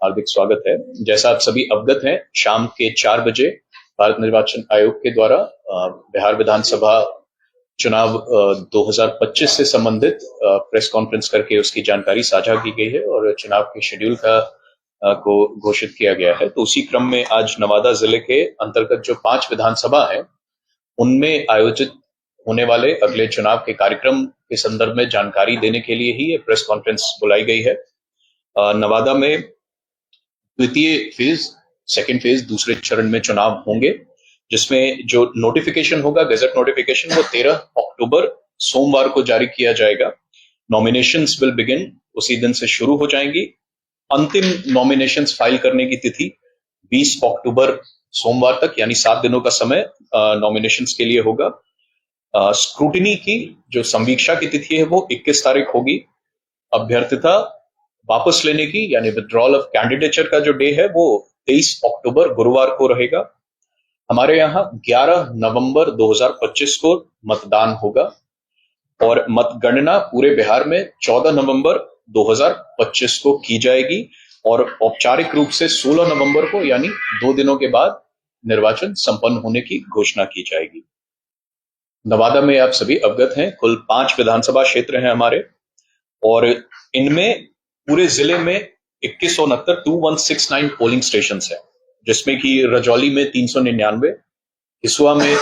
हार्दिक स्वागत है। जैसा आप सभी अवगत हैं, शाम के 4 बजे भारत निर्वाचन आयोग के द्वारा बिहार विधानसभा चुनाव 2025 से संबंधित प्रेस कॉन्फ्रेंस करके उसकी जानकारी साझा की गई है और चुनाव के शेड्यूल को घोषित किया गया है। तो उसी क्रम में आज नवादा जिले के अंतर्गत जो 5 विधानसभा है, उनमें आयोजित होने वाले अगले चुनाव के कार्यक्रम के संदर्भ में जानकारी देने के लिए ही ये प्रेस कॉन्फ्रेंस बुलाई गई है। नवादा में द्वितीय फेज, सेकेंड फेज, दूसरे चरण में चुनाव होंगे, जिसमें जो नोटिफिकेशन होगा, गजट नोटिफिकेशन, वो 13 अक्टूबर सोमवार को जारी किया जाएगा। नॉमिनेशंस विल बिगिन, उसी दिन से शुरू हो जाएंगी। अंतिम नॉमिनेशंस फाइल करने की तिथि 20 अक्टूबर सोमवार तक, यानी 7 दिनों का समय नॉमिनेशंस के लिए होगा। स्क्रूटिनी की जो संवीक्षा की तिथि है वो 21 तारीख होगी। अभ्यर्थिता वापस लेने की यानी विड्रॉल ऑफ कैंडिडेचर का जो डे है वो 23 अक्टूबर गुरुवार को रहेगा। हमारे यहाँ 11 नवंबर 2025 को मतदान होगा और मतगणना पूरे बिहार में 14 नवंबर 2025 को की जाएगी और औपचारिक रूप से 16 नवंबर को यानी 2 दिनों के बाद निर्वाचन संपन्न होने की घोषणा की जाएगी। नवादा में आप सभी अवगत हैं, कुल 5 विधानसभा क्षेत्र हैं हमारे और इनमें पूरे जिले में 2169 पोलिंग स्टेशन है, जिसमें कि रजौली में 399, हिसुआ में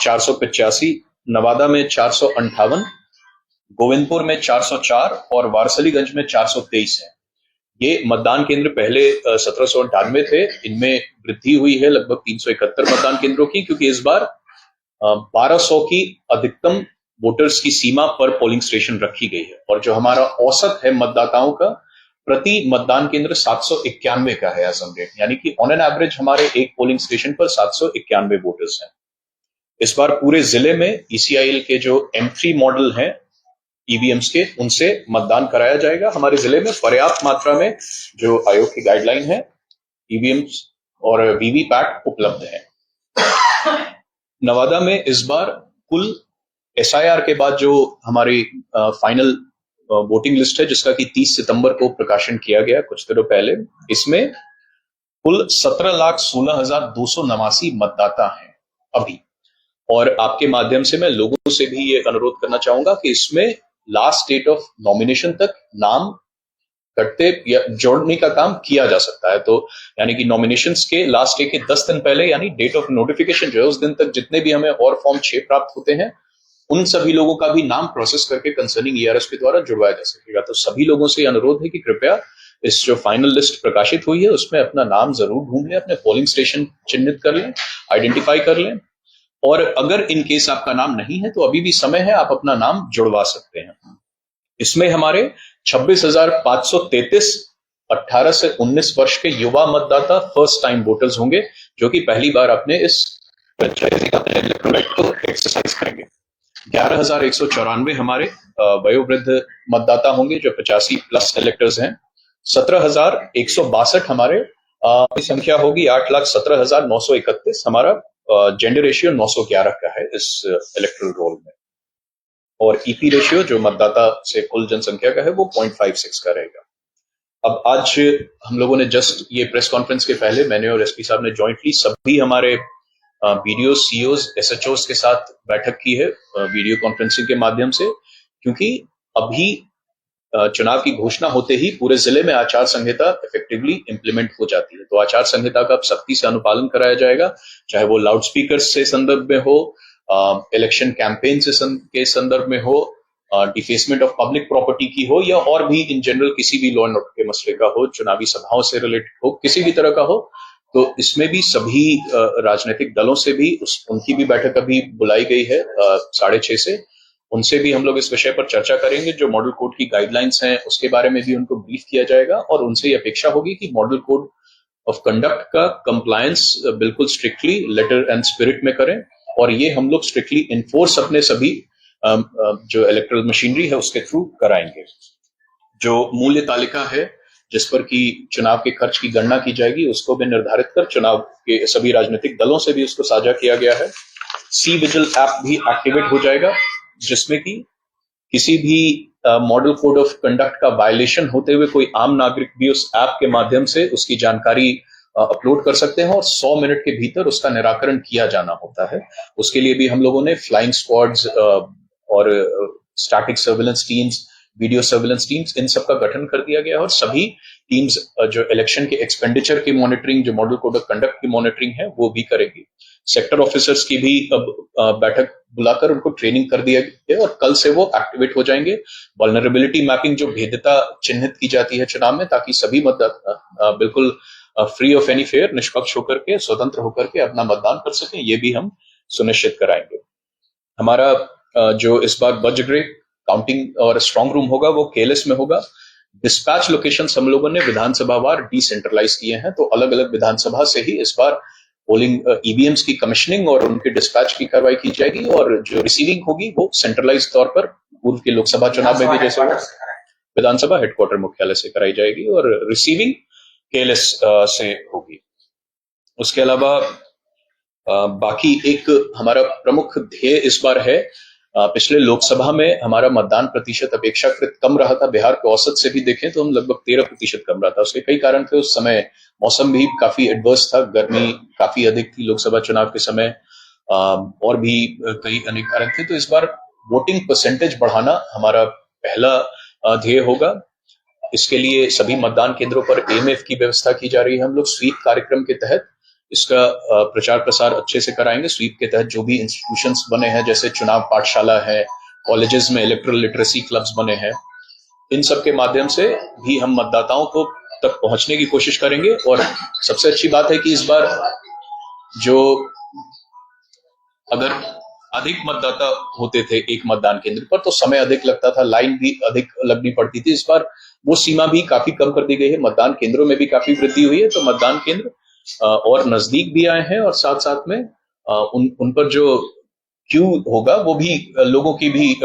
485, नवादा में 458, गोविंदपुर में 404 और वारसलीगंज में 423 है। ये मतदान केंद्र पहले 1798 थे, इनमें वृद्धि हुई है लगभग 371 मतदान केंद्रों की, क्योंकि इस बार 1200 की अधिकतम वोटर्स की सीमा पर पोलिंग स्टेशन रखी गई है और जो हमारा औसत है मतदाताओं का प्रति मतदान केंद्र 791 का है एज ऑन डेट, यानी कि ऑन एन एवरेज हमारे एक पोलिंग स्टेशन पर 791 वोटर्स हैं। इस बार पूरे जिले में ECIL के जो M3 मॉडल हैं EVMs के, उनसे मतदान कराया जाएगा। हमारे जिले में पर्याप्त मात्रा में जो आयोग की गाइडलाइन है EVMs और VVPAT उपलब्ध है। नवादा में इस बार कुल SIR के बाद जो हमारी फाइनल वोटिंग लिस्ट है, जिसका कि 30 सितंबर को प्रकाशन किया गया कुछ दिनों पहले, इसमें कुल 17,16,289 मतदाता हैं अभी। और आपके माध्यम से मैं लोगों से भी ये अनुरोध करना चाहूंगा कि इसमें लास्ट डेट ऑफ नॉमिनेशन तक नाम कटते या जोड़ने का काम किया जा सकता है। तो यानी कि नॉमिनेशंस के लास्ट डे के 10 दिन पहले, यानी डेट ऑफ नोटिफिकेशन जो है, उस दिन तक जितने भी हमें और फॉर्म 6 प्राप्त होते हैं, उन सभी लोगों का भी नाम प्रोसेस करके कंसर्निंग ERS के द्वारा जुड़वाया जा सकेगा। तो सभी लोगों से अनुरोध है कि कृपया इस जो फाइनल लिस्ट प्रकाशित हुई है उसमें अपना नाम जरूर ढूंढ लें, अपने पोलिंग स्टेशन चिन्हित कर लें, आइडेंटिफाई कर लें, और अगर इन केस आपका नाम नहीं है तो अभी भी समय है, आप अपना नाम जुड़वा सकते हैं। इसमें हमारे 26,533 18 से 19 वर्ष के युवा मतदाता फर्स्ट टाइम वोटर्स होंगे, जो कि पहली बार अपने इस इलेक्टोरल राइट को एक्सरसाइज करेंगे। 11,194 हमारे वयोवृद्ध मतदाता होंगे जो 85 प्लस इलेक्टर्स हैं। 17,162 हमारे संख्या होगी। 8,17,931 हमारा जेंडर रेशियो 911 का है इस इलेक्टोरल रोल में, और EP रेशियो जो मतदाता से कुल जनसंख्या का है वो 0.56 का रहेगा। अब आज हम लोगों ने जस्ट ये प्रेस कॉन्फ्रेंस के पहले मैंने और SP साहब ने जॉइंटली सभी हमारे BDOs, CEOs, SHOs के साथ बैठक की है वीडियो कॉन्फ्रेंसिंग के माध्यम से, क्योंकि अभी चुनाव की घोषणा होते ही पूरे जिले में आचार संहिता इफेक्टिवली इंप्लीमेंट हो जाती है। तो आचार संहिता का अब सख्ती से अनुपालन कराया जाएगा, चाहे वो लाउड स्पीकर से संदर्भ में हो, इलेक्शन कैंपेन के संदर्भ में हो, डिफेसमेंट ऑफ पब्लिक प्रॉपर्टी की हो, या और भी इन जनरल किसी भी लॉ एंड ऑर्डर के मसले का हो, चुनावी सभाओं से रिलेटेड हो, किसी भी तरह का हो। तो इसमें भी सभी राजनीतिक दलों से भी उनकी भी बैठक अभी बुलाई गई है 6:30 से। उनसे भी हम लोग इस विषय पर चर्चा करेंगे। जो मॉडल कोड की गाइडलाइंस हैं उसके बारे में भी उनको ब्रीफ किया जाएगा और उनसे ये अपेक्षा होगी कि मॉडल कोड ऑफ कंडक्ट का कंप्लायंस बिल्कुल स्ट्रिक्टली लेटर एंड स्पिरिट में करें, और ये हम लोग स्ट्रिक्टली इन्फोर्स अपने सभी जो इलेक्ट्रल मशीनरी है उसके थ्रू कराएंगे। जो मूल्य तालिका है जिस पर कि चुनाव के खर्च की गणना की जाएगी, उसको भी निर्धारित कर चुनाव के सभी राजनीतिक दलों से भी उसको साझा किया गया है। सी विजिल ऐप भी एक्टिवेट हो जाएगा, जिसमें कि किसी भी मॉडल कोड ऑफ कंडक्ट का वायलेशन होते हुए कोई आम नागरिक भी उस ऐप के माध्यम से उसकी जानकारी अपलोड कर सकते हैं और 100 मिनट के भीतर उसका निराकरण किया जाना होता है। उसके लिए भी हम लोगों ने फ्लाइंग स्क्वाड्स और static surveillance teams, video surveillance teams, इन सब का गठन कर दिया गया है और सभी टीम्स जो इलेक्शन के एक्सपेंडिचर की मॉनिटरिंग, जो मॉडल कोड ऑफ कंडक्ट की मॉनिटरिंग है, वो भी करेगी। सेक्टर ऑफिसर्स की भी अब बैठक बुलाकर उनको ट्रेनिंग कर दिया गया और कल से वो एक्टिवेट हो जाएंगे। वल्नरेबिलिटी मैपिंग, जो भेद्यता चिन्हित की जाती है चुनाव में, ताकि सभी मतदाता बिल्कुल फ्री ऑफ एनी फेयर, निष्पक्ष होकर के, स्वतंत्र होकर के अपना मतदान कर सकें, ये भी हम सुनिश्चित कराएंगे। हमारा जो इस बार वज्रगृह काउंटिंग और स्ट्रांग रूम होगा वो केएलएस में होगा। डिस्पैच लोकेशंस हम लोगों ने विधानसभावार डिसेंट्रलाइज किए हैं, तो अलग अलग विधानसभा से ही इस बार पोलिंग ईवीएम्स की कमीशनिंग और उनके डिस्पैच की कार्रवाई की जाएगी और जो रिसीविंग होगी वो सेंट्रलाइज तौर पर पूर्व के लोकसभा चुनाव में भी जैसे विधानसभा हेडक्वार्टर मुख्यालय से कराई जाएगी और रिसीविंग केएलएस से होगी। उसके अलावा बाकी एक हमारा प्रमुख ध्येय इस बार है, पिछले लोकसभा में हमारा मतदान प्रतिशत अपेक्षाकृत कम रहा था। बिहार के औसत से भी देखें तो हम लगभग 13% कम रहा था। उसके कई कारण थे। उस समय मौसम भी काफी एडवर्स था, गर्मी काफी अधिक थी लोकसभा चुनाव के समय, और भी कई अनेक कारण थे। तो इस बार वोटिंग परसेंटेज बढ़ाना हमारा पहला ध्येय होगा। इसके लिए सभी मतदान केंद्रों पर एएमएफ की व्यवस्था की जा रही है। हम लोग स्वीप कार्यक्रम के तहत इसका प्रचार प्रसार अच्छे से कराएंगे। स्वीप के तहत जो भी इंस्टीट्यूशंस बने हैं, जैसे चुनाव पाठशाला है, कॉलेजेस में इलेक्ट्रल लिटरेसी क्लब्स बने हैं, इन सब के माध्यम से भी हम मतदाताओं को तक पहुंचने की कोशिश करेंगे। और सबसे अच्छी बात है कि इस बार जो अगर अधिक मतदाता होते थे एक मतदान केंद्र पर तो समय अधिक लगता था, लाइन भी अधिक लगनी पड़ती थी। इस बार वो सीमा भी काफी कम कर दी गई है। मतदान केंद्रों में भी काफी वृद्धि हुई है, तो मतदान केंद्र और नजदीक भी आए हैं और साथ साथ में उन पर जो क्यू होगा वो भी लोगों की भी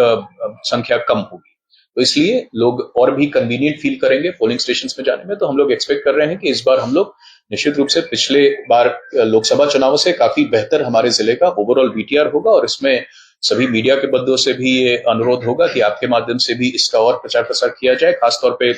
संख्या कम होगी, तो इसलिए लोग और भी कन्वीनियंट फील करेंगे पोलिंग स्टेशन में जाने में। तो हम लोग एक्सपेक्ट कर रहे हैं कि इस बार हम लोग निश्चित रूप से पिछले बार लोकसभा चुनाव से काफी बेहतर हमारे जिले का ओवरऑल वीटीआर होगा और इसमें सभी मीडिया के बंधुओं से भी ये अनुरोध होगा कि आपके माध्यम से भी इसका और प्रचार प्रसार किया जाए। खासतौर पे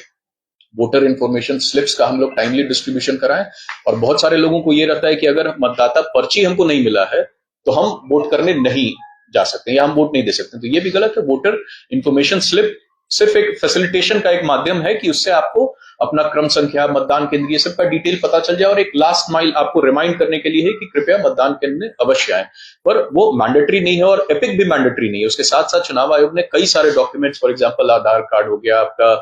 वोटर इन्फॉर्मेशन स्लिप्स का हम लोग टाइमली डिस्ट्रीब्यूशन कराएं। और बहुत सारे लोगों को ये रहता है कि अगर मतदाता पर्ची हमको नहीं मिला है तो हम वोट करने नहीं जा सकते या हम वोट नहीं दे सकते, तो ये भी गलत है। वोटर इन्फॉर्मेशन स्लिप सिर्फ एक फैसिलिटेशन का एक माध्यम है कि उससे आपको अपना क्रम संख्या, मतदान केंद्र, ये सब का डिटेल पता चल जाए और एक लास्ट माइल आपको रिमाइंड करने के लिए है कि कृपया मतदान केंद्र में अवश्य आए। पर वो मैंडेटरी नहीं है और एपिक भी मैंडेटरी नहीं है। उसके साथ साथ चुनाव आयोग ने कई सारे documents, for example Aadhaar card हो गया, आपका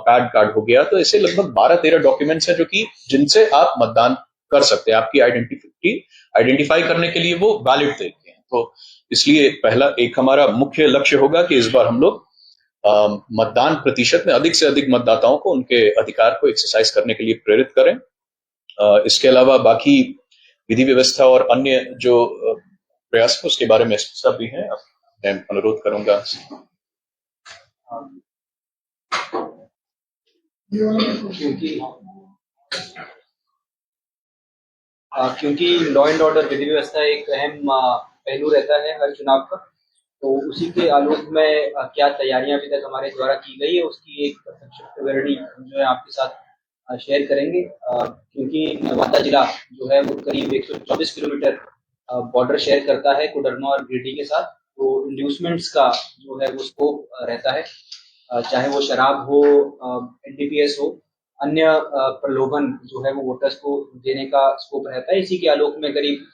पैड कार्ड हो गया, तो ऐसे लगभग 12-13 डॉक्यूमेंट्स हैं जो कि जिनसे आप मतदान कर सकते हैं। आपकी आइडेंटिफाई करने के लिए वो वैलिड देते हैं। तो इसलिए पहला एक हमारा मुख्य लक्ष्य होगा कि इस बार हम लोग मतदान प्रतिशत में अधिक से अधिक मतदाताओं को उनके अधिकार को एक्सरसाइज करने के लिए प्रेरित करें। इसके अलावा बाकी विधि व्यवस्था और अन्य जो प्रयास है उसके बारे में सब भी हैं, मैं अनुरोध करूंगा। क्योंकि लॉ एंड ऑर्डर, विधि व्यवस्था एक अहम पहलू रहता है हर चुनाव का, तो उसी के आलोक में क्या तैयारियां अभी तक हमारे द्वारा की गई है उसकी एक संक्षिप्त विवरणी जो है आपके साथ शेयर करेंगे। क्योंकि नवादा जिला जो है वो करीब 124 किलोमीटर बॉर्डर शेयर करता है कोडरमा और गिरिडीह के साथ, तो इंड्यूसमेंट्स का जो है वो स्कोप रहता है, चाहे वो शराब हो, एनडीपीएस हो, अन्य प्रलोभन जो है वो वोटर्स को देने का स्कोप रहता है। इसी के आलोक में करीब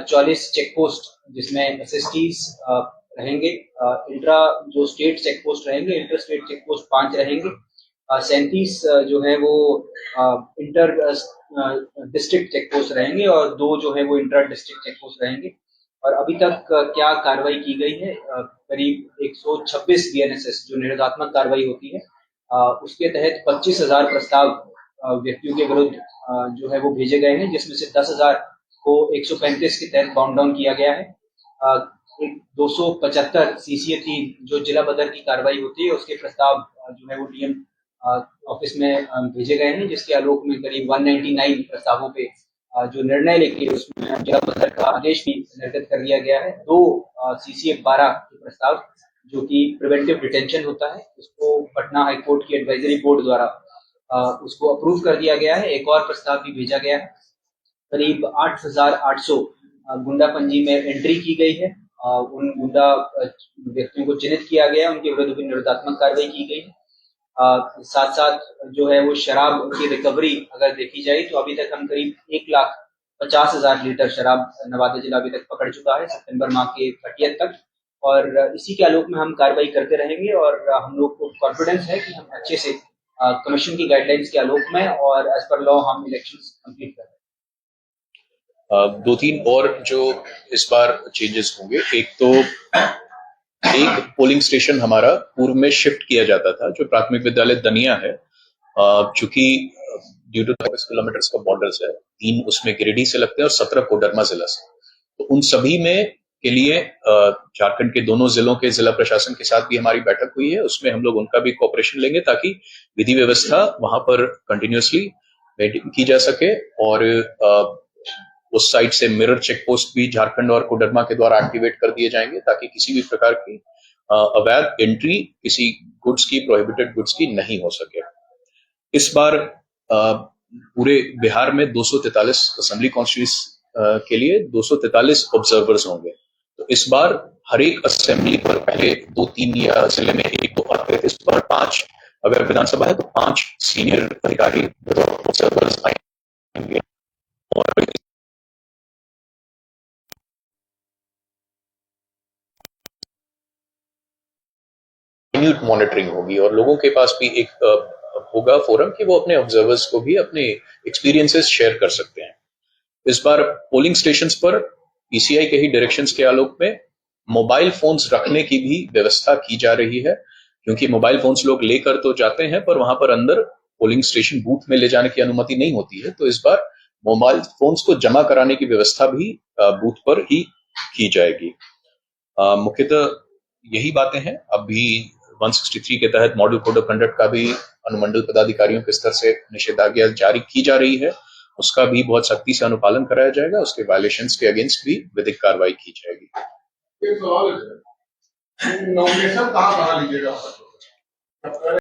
44 चेक पोस्ट जिसमें एसएसटीज रहेंगे, इंट्रा जो स्टेट चेक पोस्ट रहेंगे, इंटर स्टेट चेक पोस्ट 5 रहेंगे, 37 जो है वो इंटर डिस्ट्रिक्ट चेक पोस्ट रहेंगे और 2 जो है वो इंटर डिस्ट्रिक्ट चेक पोस्ट रहेंगे। और अभी तक क्या कार्रवाई की गई है, करीब 126 बीएनएसएस जो निरोधात्मक कार्रवाई होती है, उसके तहत 25,000 प्रस्ताव व्यक्तियों के विरुद्ध जो है वो भेजे गए हैं, जिसमें से 10,000 को 135 के तहत बाउंड डाउन किया गया है। 275 सीसीए 3 जो जिला बदर की कार्रवाई होती है उसके प्रस्ताव जो है वो डीएम ऑफिस में भेजे गए हैं, जिसके आलोक में करीब 199 प्रस्तावों पे जो निर्णय लेके उसमें जिला बदर का आदेश भी निर्गत कर लिया गया है। 2 सीसीए 12 के प्रस्ताव जो कि प्रिवेंटिव डिटेंशन होता है, उसको पटना हाई कोर्ट की एडवाइजरी बोर्ड द्वारा उसको अप्रूव कर दिया गया है। एक और प्रस्ताव भी भेजा गया है। करीब 8,800 गुंडापंजी में एंट्री की गई है। उन गुंडा व्यक्तियों को चिन्हित किया गया है, उनके विरुद्ध भी निरोधात्मक कार्रवाई की गई है। साथ साथ जो है वो शराब की रिकवरी अगर देखी जाए तो अभी तक हम करीब 1,50,000 लीटर शराब नवादा जिला अभी तक पकड़ चुका है सितंबर माह के 30 तक। और इसी के आलोक में हम कार्रवाई करते रहेंगे और हम लोग को कॉन्फिडेंस है कि हम अच्छे से कमीशन की गाइडलाइंस के आलोक में और एज पर लॉ हम इलेक्शंस कंप्लीट कर रहे हैं। दो तीन और जो इस बार चेंजेस होंगे, एक पोलिंग स्टेशन हमारा पूर्व में शिफ्ट किया जाता था, जो प्राथमिक विद्यालय दनिया है, चूंकि ड्यू टू 24 किलोमीटर का बॉर्डर्स है, 3 उसमें गिरिडीह से लगते हैं और 17 कोडरमा जिला से, तो उन सभी में के लिए झारखंड के दोनों जिलों के जिला प्रशासन के साथ भी हमारी बैठक हुई है। उसमें हम लोग उनका भी कोऑपरेशन लेंगे ताकि विधि व्यवस्था वहां पर कंटिन्यूअसली मेंटेन की जा सके और उस साइड से मिरर चेक पोस्ट भी झारखंड और कोडरमा के द्वारा एक्टिवेट कर दिए जाएंगे ताकि किसी भी प्रकार की अवैध एंट्री किसी गुड्स की, प्रोहिबिटेड गुड्स की नहीं हो सके। इस बार पूरे बिहार में 243 असेंबली कॉन्स्टिट्यूंसी के लिए 243 ऑब्जर्वर्स होंगे। तो इस बार हर एक असेंबली पर पहले 2-3 या जिले में 1-2 आते थे, इस बार 5, अगर विधानसभा है तो 5 सीनियर अधिकारी ऑब्जर्वर्स आएंगे और मिन्यूट मॉनिटरिंग होगी और लोगों के पास भी एक होगा फोरम कि वो अपने ऑब्जर्वर्स को भी अपने एक्सपीरियंसेस शेयर कर सकते हैं। इस बार पोलिंग स्टेशंस पर ईसीआई के ही डायरेक्शंस के आलोक में मोबाइल फोन्स रखने की भी व्यवस्था की जा रही है, क्योंकि मोबाइल फोन्स लोग लेकर तो जाते हैं पर वहां पर अंदर पोलिंग स्टेशन बूथ में ले जाने की अनुमति नहीं होती है। तो इस बार मोबाइल फोन्स को जमा कराने की व्यवस्था भी बूथ पर ही की जाएगी। मुख्यतः यही बातें हैं। अभी 163 के तहत मॉडल कोड ऑफ कंडक्ट का भी अनुमंडल पदाधिकारियों के स्तर से निषेधाज्ञा जारी की जा रही है, उसका भी बहुत सख्ती से अनुपालन कराया जाएगा, उसके वायलेशंस के अगेंस्ट भी विधिक कार्रवाई की जाएगी। एक सवाल है, नॉमिनेशन कहाँ लीजिएगा?